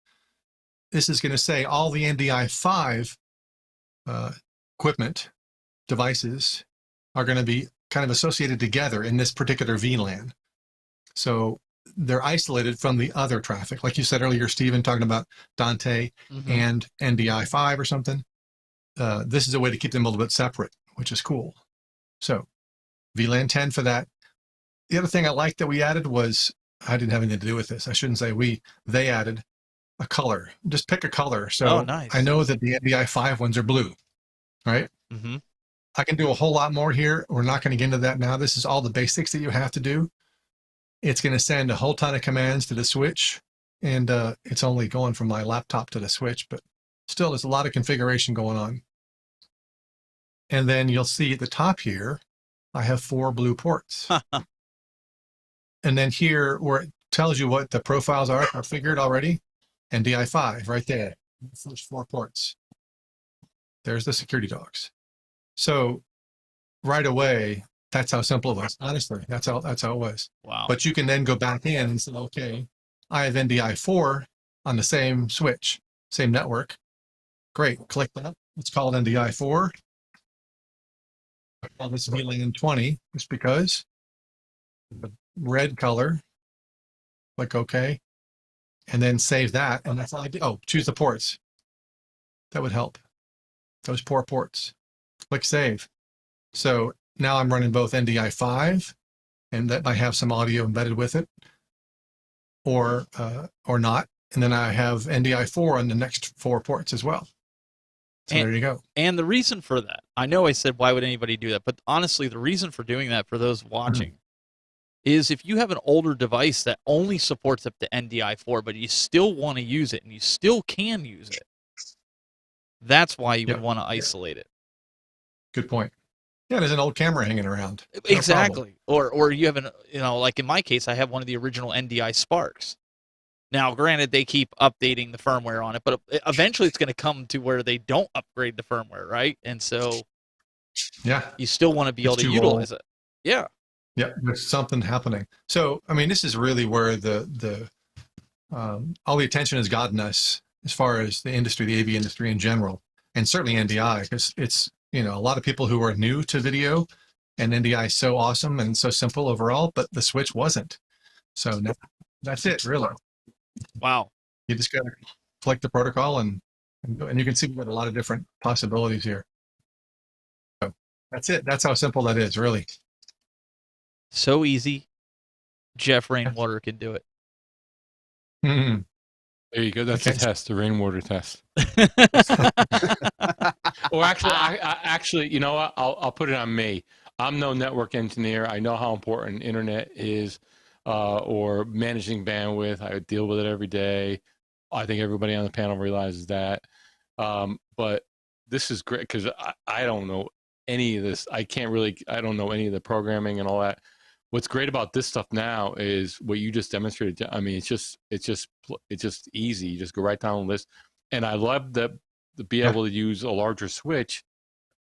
This is going to say all the NDI 5 equipment devices are going to be kind of associated together in this particular VLAN. So they're isolated from the other traffic. Like you said earlier, Stephen, talking about Dante and NDI 5 or something. This is a way to keep them a little bit separate, which is cool. So VLAN 10 for that. The other thing I liked that we added was, I didn't have anything to do with this. I shouldn't say they added a color. Just pick a color. So nice. I know that the NDI 5 ones are blue, right? I can do a whole lot more here. We're not going to get into that now. This is all the basics that you have to do. It's going to send a whole ton of commands to the switch, and it's only going from my laptop to the switch, but still there's a lot of configuration going on. And then you'll see at the top here, I have 4 blue ports. And then here, where it tells you what the profiles are figured already, NDI 5 right there, the first 4 ports. There's the security dogs. So right away, that's how simple it was. Honestly, that's how it was. Wow. But you can then go back in and say, okay, I have NDI 4 on the same switch, same network. Great, click that. Let's call it NDI 4. I call this VLAN 20 just because the red color, click OK, and then save that. And that's all I do. Oh, choose the ports. That would help. Those 4 ports. Click save. So now I'm running both NDI 5, and that might have some audio embedded with it, or not. And then I have NDI 4 on the next 4 ports as well. So there you go. And the reason for that, I know I said, why would anybody do that? But honestly, the reason for doing that for those watching is if you have an older device that only supports up to NDI 4, but you still want to use it and you still can use it, that's why you would want to isolate it. Good point. Yeah, there's an old camera hanging around. Exactly. Or you have like in my case, I have one of the original NDI Sparks. Now, granted, they keep updating the firmware on it, but eventually it's going to come to where they don't upgrade the firmware, right? And so you still want to be able to utilize it. Yeah. Yeah, there's something happening. So, I mean, this is really where the all the attention has gotten us as far as the industry, the AV industry in general, and certainly NDI, because it's, a lot of people who are new to video, and NDI is so awesome and so simple overall, but the switch wasn't. So now, that's it, really. Wow. You just got to select the protocol and you can see we've got a lot of different possibilities here. So that's it. That's how simple that is, really. So easy. Jeff Rainwater can do it. Mm-hmm. There you go. That's a test, the rainwater test. Or actually, you know what? I'll put it on me. I'm no network engineer. I know how important internet is, or managing bandwidth. I deal with it every day. I think everybody on the panel realizes that. But this is great because I don't know any of this. I don't know any of the programming and all that. What's great about this stuff now is what you just demonstrated. I mean, it's just easy. You just go right down the list. And I love that to be able to use a larger switch,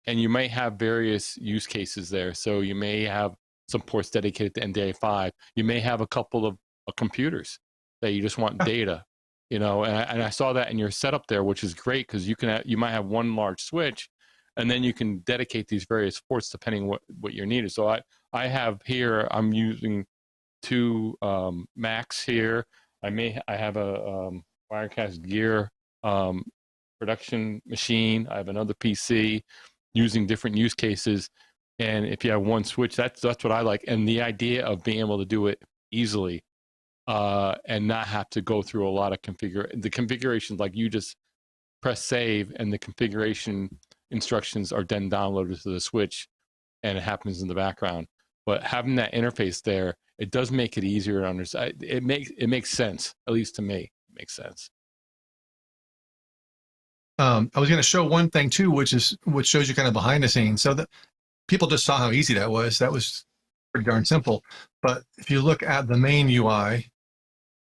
and you might have various use cases there. So you may have some ports dedicated to NDI 5. You may have a couple of computers that you just want data, and I saw that in your setup there, which is great because you might have one large switch, and then you can dedicate these various ports depending what your need is. So I have here, I'm using 2 Macs here. I have a Wirecast Gear production machine. I have another PC using different use cases. And if you have one switch, that's what I like. And the idea of being able to do it easily and not have to go through a lot of the configurations, like you just press save and the configuration instructions are then downloaded to the switch and it happens in the background. But having that interface there, it does make it easier to understand. It makes sense, at least to me. It makes sense. I was going to show one thing too, which shows you kind of behind the scenes. So that people just saw how easy that was. That was pretty darn simple. But if you look at the main UI,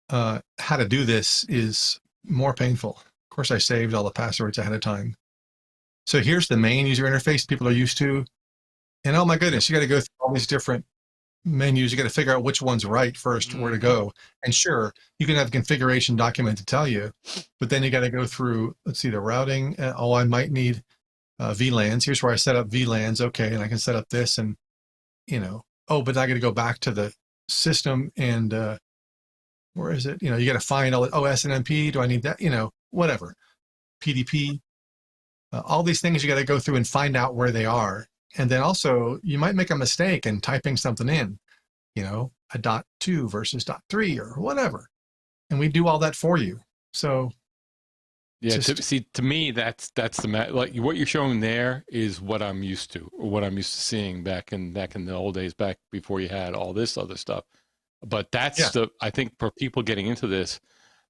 how to do this is more painful. Of course, I saved all the passwords ahead of time. So here's the main user interface people are used to. And oh my goodness, you got to go through all these different menus. You got to figure out which one's right first, where to go. And sure, you can have the configuration document to tell you, but then you got to go through, let's see, the routing. I might need VLANs. Here's where I set up VLANs. Okay, and I can set up this and, but I got to go back to the system and where is it? You got to find all the SNMP. Do I need that? Whatever. PDP. All these things you got to go through and find out where they are. And then also you might make a mistake in typing something in, a .2 versus .3 or whatever. And we do all that for you. So yeah, to me, that's the like what you're showing there is what I'm used to, or what I'm used to seeing back in the old days, back before you had all this other stuff. But that's I think for people getting into this,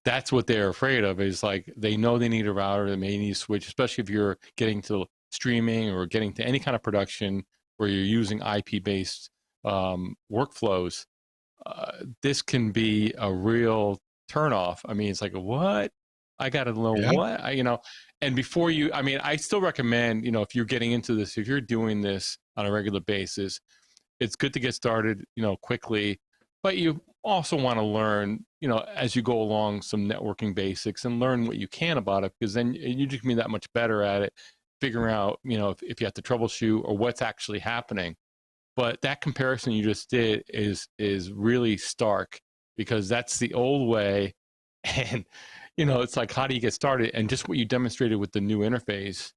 that's what they're afraid of, is like they know they need a router, they may need a switch, especially if you're getting to streaming or getting to any kind of production where you're using IP-based workflows. This can be a real turnoff. I mean, it's like, what? I got to know what, and before I still recommend, if you're getting into this, if you're doing this on a regular basis, it's good to get started, quickly, but you also want to learn, as you go along, some networking basics and learn what you can about it, because then you just be that much better at it. figuring out, if you have to troubleshoot or what's actually happening. But that comparison you just did is really stark, because that's the old way. And, it's like, how do you get started? And just what you demonstrated with the new interface,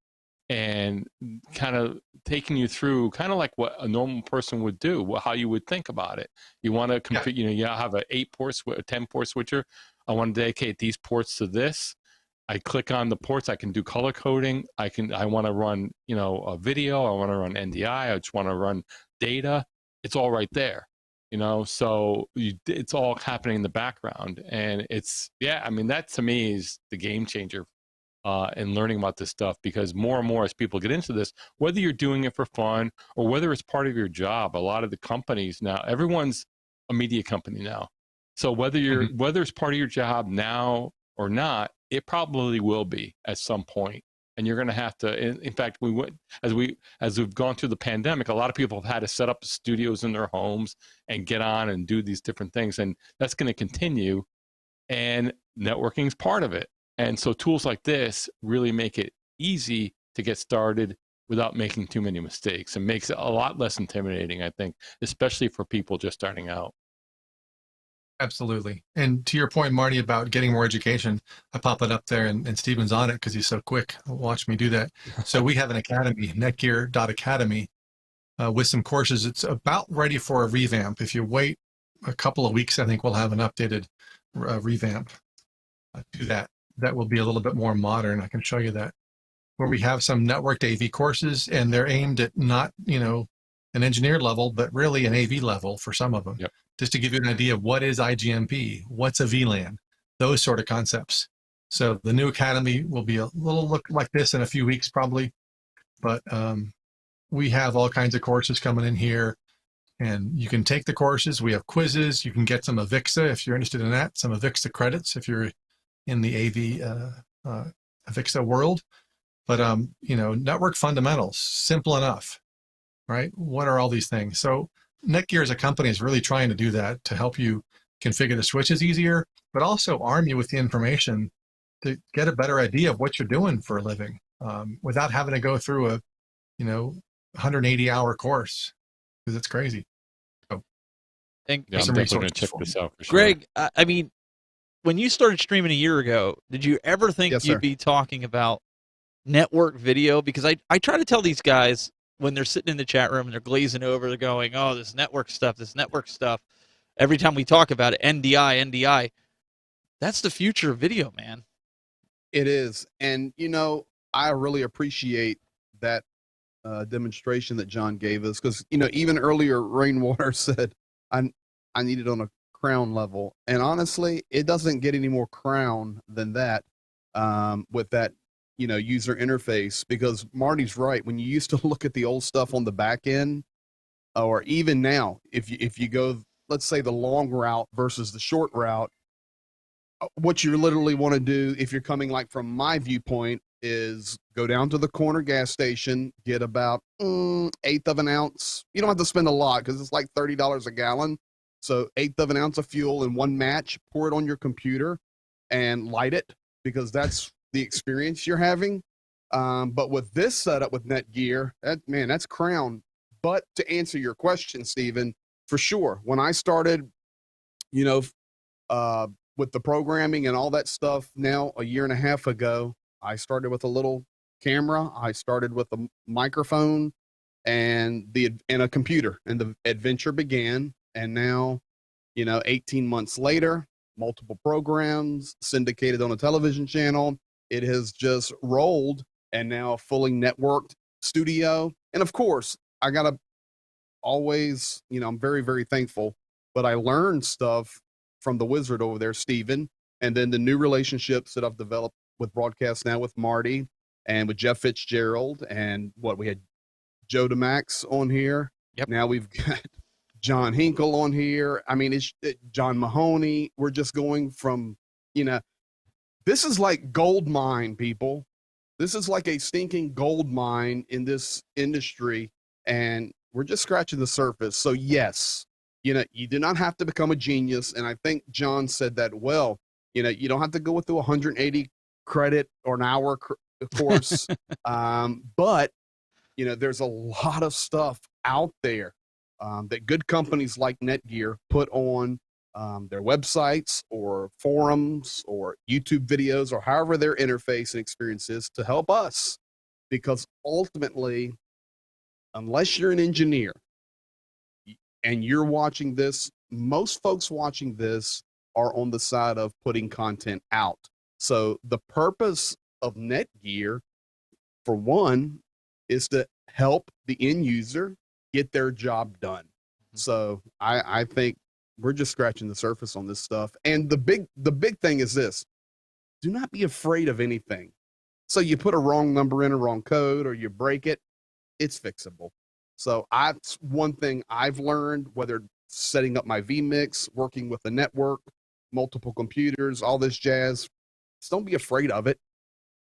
and kind of taking you through kind of like what a normal person would do, how you would think about it. You want to configure, you have a 8-port, a 10-port switcher. I want to dedicate these ports to this. I click on the ports. I can do color coding. I want to run, a video. I want to run NDI. I just want to run data. It's all right there, so it's all happening in the background. And that to me is the game changer in learning about this stuff, because more and more as people get into this, whether you're doing it for fun or whether it's part of your job, a lot of the companies now, everyone's a media company now. So whether it's part of your job now or not, it probably will be at some point. And you're going to have to, in fact, as we've gone through the pandemic, a lot of people have had to set up studios in their homes and get on and do these different things. And that's going to continue. And networking is part of it. And so tools like this really make it easy to get started without making too many mistakes, and makes it a lot less intimidating, I think, especially for people just starting out. Absolutely. And to your point, Marty, about getting more education, I pop it up there, and Stephen's on it because he's so quick. Watch me do that. So we have an academy, netgear.academy, with some courses. It's about ready for a revamp. If you wait a couple of weeks, I think we'll have an updated revamp to that. That will be a little bit more modern. I can show you that, where we have some networked AV courses, and they're aimed at not, an engineer level, but really an AV level for some of them. Yep. Just to give you an idea of what is IGMP, what's a VLAN, those sort of concepts. So the new academy will be a little look like this in a few weeks probably, but we have all kinds of courses coming in here, and you can take the courses. We have quizzes. You can get some Avixa if you're interested in that, some Avixa credits if you're in the AV Avixa world. But network fundamentals, simple enough, right? What are all these things? So Netgear as a company is really trying to do that, to help you configure the switches easier, but also arm you with the information to get a better idea of what you're doing for a living, without having to go through a 180-hour course, because it's crazy. So, And I'm definitely going to check this out for sure. Greg, I mean, when you started streaming a year ago, did you ever think Yes, you'd sir. be talking about network video? Because I try to tell these guys when they're sitting in the chat room and they're glazing over, they're going, oh, this network stuff. Every time we talk about it, NDI, that's the future of video, man. It is. And, I really appreciate that demonstration that John gave us, because, even earlier Rainwater said, I need it on a crown level. And honestly, it doesn't get any more crown than that with that, user interface, because Marty's right. When you used to look at the old stuff on the back end, or even now, if you go, let's say, the long route versus the short route, what you literally want to do, if you're coming like from my viewpoint, is go down to the corner gas station, get about 1/8 of an ounce. You don't have to spend a lot because it's like $30 a gallon. So 1/8 of an ounce of fuel in one match, pour it on your computer and light it, because that's the experience you're having. But with this setup with Netgear, that's crown. But to answer your question, Stephen, for sure, when I started, with the programming and all that stuff now, a year and a half ago, I started with a little camera. I started with a microphone and a computer, and the adventure began. And now, 18 months later, multiple programs syndicated on a television channel. It has just rolled, and now a fully networked studio. And of course, I gotta always, I'm very, very thankful, but I learned stuff from the wizard over there, Stephen, and then the new relationships that I've developed with Broadcast Now with Marty and with Jeff Fitzgerald, and we had Joe DeMax on here. Yep. Now we've got John Hinkle on here. I mean, it's John Mahoney. We're just going from, this is like gold mine, people. This is like a stinking gold mine in this industry, and we're just scratching the surface. So yes, you do not have to become a genius. And I think John said that well. You don't have to go with the 180 credit or an hour of course. But there's a lot of stuff out there that good companies like Netgear put on their websites or forums or YouTube videos or however their interface and experience is to help us. Because ultimately, unless you're an engineer and you're watching this, most folks watching this are on the side of putting content out. So the purpose of Netgear, for one, is to help the end user get their job done. So I think we're just scratching the surface on this stuff. And the big thing is this: do not be afraid of anything. So you put a wrong number in, a wrong code, or you break it, it's fixable. So that's one thing I've learned, whether setting up my vMix, working with the network, multiple computers, all this jazz. Just don't be afraid of it.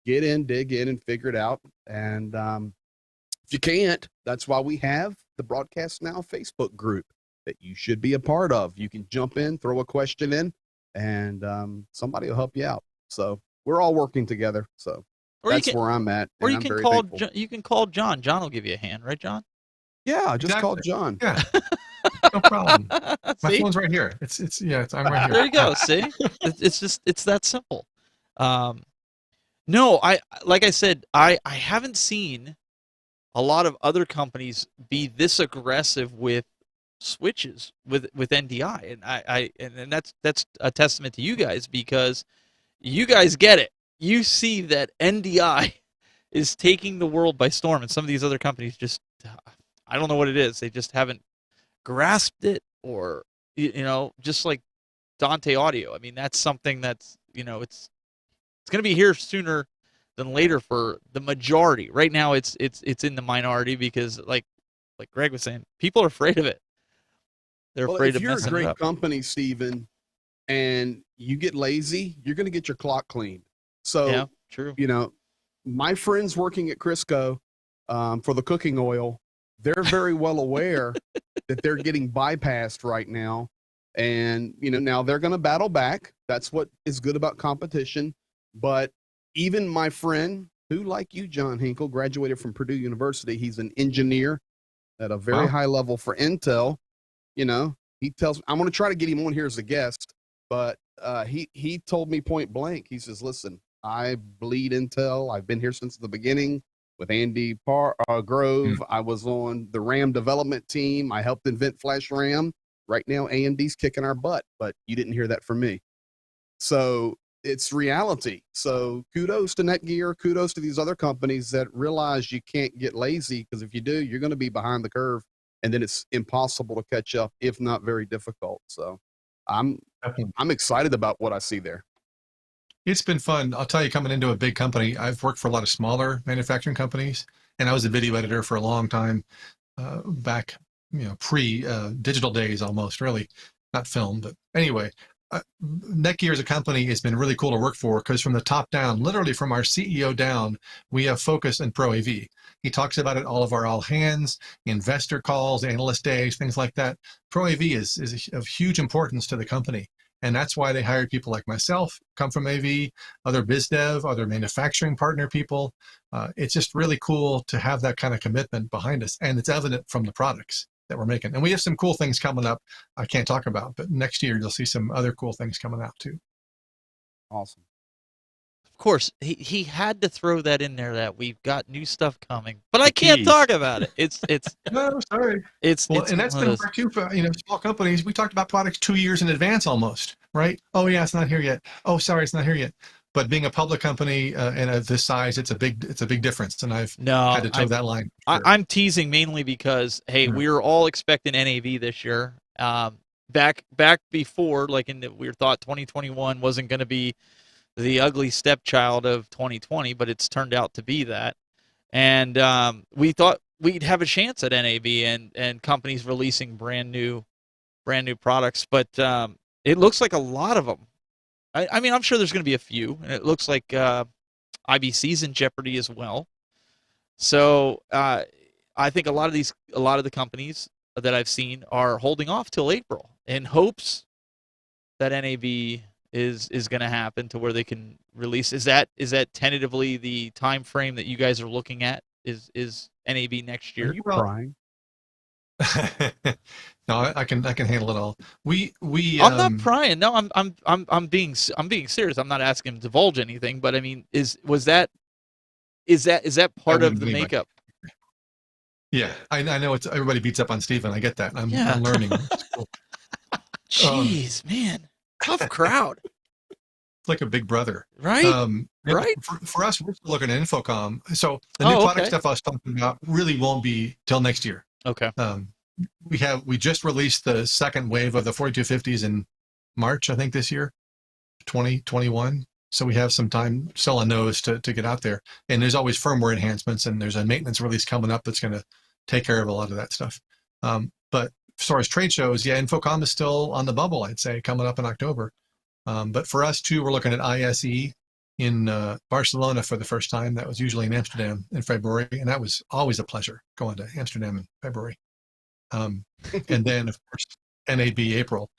Get in, dig in, and figure it out. And if you can't, that's why we have the Broadcast Now Facebook group that you should be a part of. You can jump in, throw a question in, and somebody will help you out. So we're all working together. So that's where I'm at. Or you can call you can call John. John will give you a hand, right, John? Yeah, just call John. Yeah, no problem. My phone's right here. I'm right here. There you go. See, it's that simple. No, like I said, I haven't seen a lot of other companies be this aggressive with switches with NDI, and that's a testament to you guys, because you guys get it. You see that NDI is taking the world by storm, and some of these other companies just, I don't know what it is. They just haven't grasped it, or just like Dante Audio. I mean, that's something that's it's going to be here sooner than later for the majority. Right now, it's in the minority because, like Greg was saying, people are afraid of it. They're afraid of messing it up. If you're a great company, Steven, and you get lazy, you're going to get your clock cleaned. So, yeah, true. My friends working at Crisco for the cooking oil, they're very well aware that they're getting bypassed right now. And, now they're going to battle back. That's what is good about competition. But even my friend, who, like you, John Hinkle, graduated from Purdue University, he's an engineer at a very high level for Intel. He tells me, I'm going to try to get him on here as a guest, but he told me point blank, he says, listen, I bleed Intel. I've been here since the beginning with Andy Grove. I was on the RAM development team. I helped invent Flash RAM. Right now, AMD's kicking our butt, but you didn't hear that from me. So it's reality. So kudos to Netgear. Kudos to these other companies that realize you can't get lazy, because if you do, you're going to be behind the curve, and then it's impossible to catch up, if not very difficult. So I'm excited about what I see there. It's been fun. I'll tell you, coming into a big company, I've worked for a lot of smaller manufacturing companies, and I was a video editor for a long time, back, pre-digital days almost, really, not film, but anyway. Netgear as a company has been really cool to work for, because from the top down, literally from our CEO down, we have focus in Pro AV. He talks about it all of our all hands, investor calls, analyst days, things like that. Pro AV is of huge importance to the company. And that's why they hire people like myself, come from AV, other biz dev, other manufacturing partner people. It's just really cool to have that kind of commitment behind us. And it's evident from the products that we're making. And we have some cool things coming up I can't talk about, but next year you'll see some other cool things coming out too. Awesome. Of course, he had to throw that in there, that we've got new stuff coming, but I can't talk about it. It's no, sorry. And that's been hard too for small companies. We talked about products 2 years in advance almost, right? Oh yeah, it's not here yet. Oh, sorry, it's not here yet. But being a public company and of this size, it's a big difference, and I've had to toe that line. Sure. I'm teasing mainly because we were all expecting NAV this year. Back before, we thought 2021 wasn't going to be the ugly stepchild of 2020, but it's turned out to be that. And we thought we'd have a chance at NAV and companies releasing brand new products, but it looks like a lot of them. I mean, I'm sure there's going to be a few, and it looks like IBC's in jeopardy as well. So I think a lot of the companies that I've seen are holding off till April in hopes that NAV is going to happen to where they can release. Is that tentatively the time frame that you guys are looking at? Is NAB next Are year? you crying? No, I can handle it all. We I'm not prying. No, I'm being serious. I'm not asking him to divulge anything, but I mean, is that part of wouldn't the blame makeup? Yeah, I know it's everybody beats up on Steven. I get that. I'm learning. It's cool. Jeez, man, tough crowd. It's like a big brother, right? Right. For us, we're still looking at Infocom. So the new product stuff I was talking about really won't be till next year. Okay. We just released the second wave of the 4250s in March, I think, this year, 2021. So we have some time still on those to get out there. And there's always firmware enhancements, and there's a maintenance release coming up that's going to take care of a lot of that stuff. But as far as trade shows, yeah, Infocom is still on the bubble, I'd say, coming up in October. But for us, too, we're looking at ISE in Barcelona for the first time. That was usually in Amsterdam in February, and that was always a pleasure going to Amsterdam in February. And then, of course, NAB April,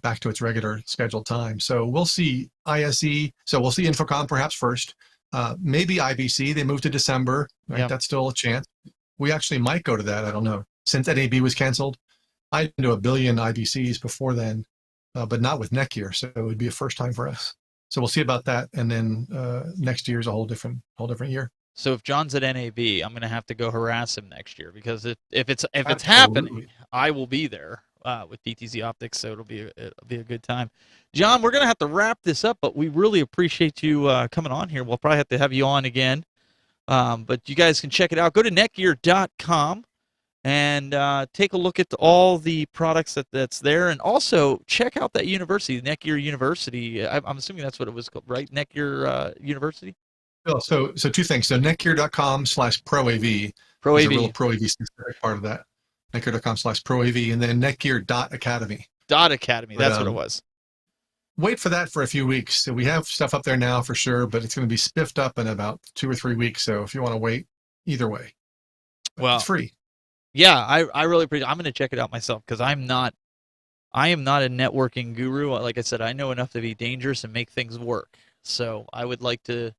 back to its regular scheduled time. So we'll see ISE. So we'll see Infocom perhaps first. Maybe IBC. They moved to December. Right? Yeah. That's still a chance. We actually might go to that. I don't know. Since NAB was canceled, I'd been to 1 billion IBCs before then, but not with Netgear. So it would be a first time for us. So we'll see about that. And then next year is a whole different year. So if John's at NAB, I'm going to have to go harass him next year, because if it's happening, I will be there with DTZ Optics. So it'll be a good time. John, we're going to have to wrap this up, but we really appreciate you coming on here. We'll probably have to have you on again. But you guys can check it out. Go to netgear.com and take a look at all the products that's there, and also check out that university, Netgear University. I'm assuming that's what it was called, right? Netgear University. So two things. So netgear.com/ProAV. ProAV. There's a real ProAV specific part of that. Netgear.com/ProAV, and then netgear.academy. .academy. That's what it was. Wait for that for a few weeks. So we have stuff up there now for sure, but it's going to be spiffed up in about 2 or 3 weeks. So if you want to wait, either way, it's free. Yeah, I really appreciate. I'm going to check it out myself, because I am not a networking guru. Like I said, I know enough to be dangerous and make things work. So I would like to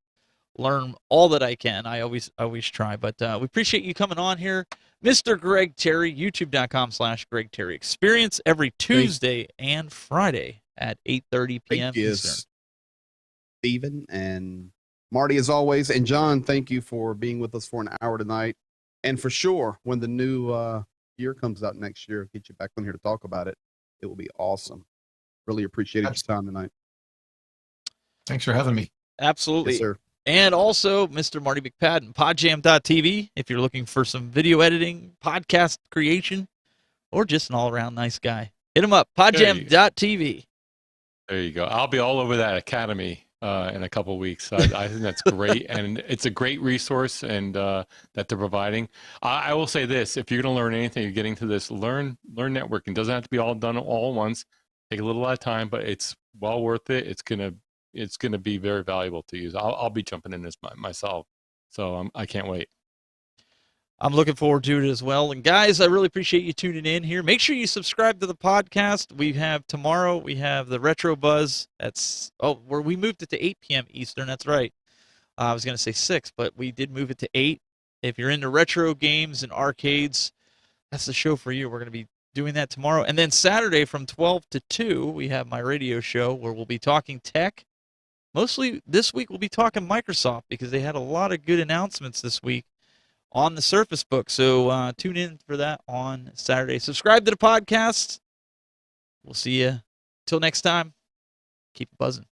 learn all that I can. I always try. But we appreciate you coming on here, Mr. Greg Terry. YouTube.com/Greg Terry Experience every Tuesday and Friday at 8:30 p.m. Eastern. Steven and Marty, as always, and John, thank you for being with us for an hour tonight. And for sure, when the new year comes out next year, get you back on here to talk about it. It will be awesome. Really appreciated your time tonight. Thanks for having me. Absolutely. Yes, sir. And also, Mr. Marty McPadden, podjam.tv, if you're looking for some video editing, podcast creation, or just an all-around nice guy. Hit him up, podjam.tv. There you go. I'll be all over that academy in a couple of weeks. I think that's great, and it's a great resource and that they're providing. I will say this: if you're going to learn anything, you're getting to this, learn networking. It doesn't have to be all done all at once. Take a little at a time, but it's well worth it. It's gonna be very valuable to use. I'll be jumping in this myself, so I can't wait. I'm looking forward to it as well. And guys, I really appreciate you tuning in here. Make sure you subscribe to the podcast. We have tomorrow, we have the Retro Buzz. Where we moved it to 8 p.m. Eastern. That's right. I was going to say 6, but we did move it to 8. If you're into retro games and arcades, that's the show for you. We're going to be doing that tomorrow. And then Saturday from 12 to 2, we have my radio show where we'll be talking tech. Mostly this week we'll be talking Microsoft, because they had a lot of good announcements this week on the Surface Book. So tune in for that on Saturday. Subscribe to the podcast. We'll see you. Till next time, keep buzzing.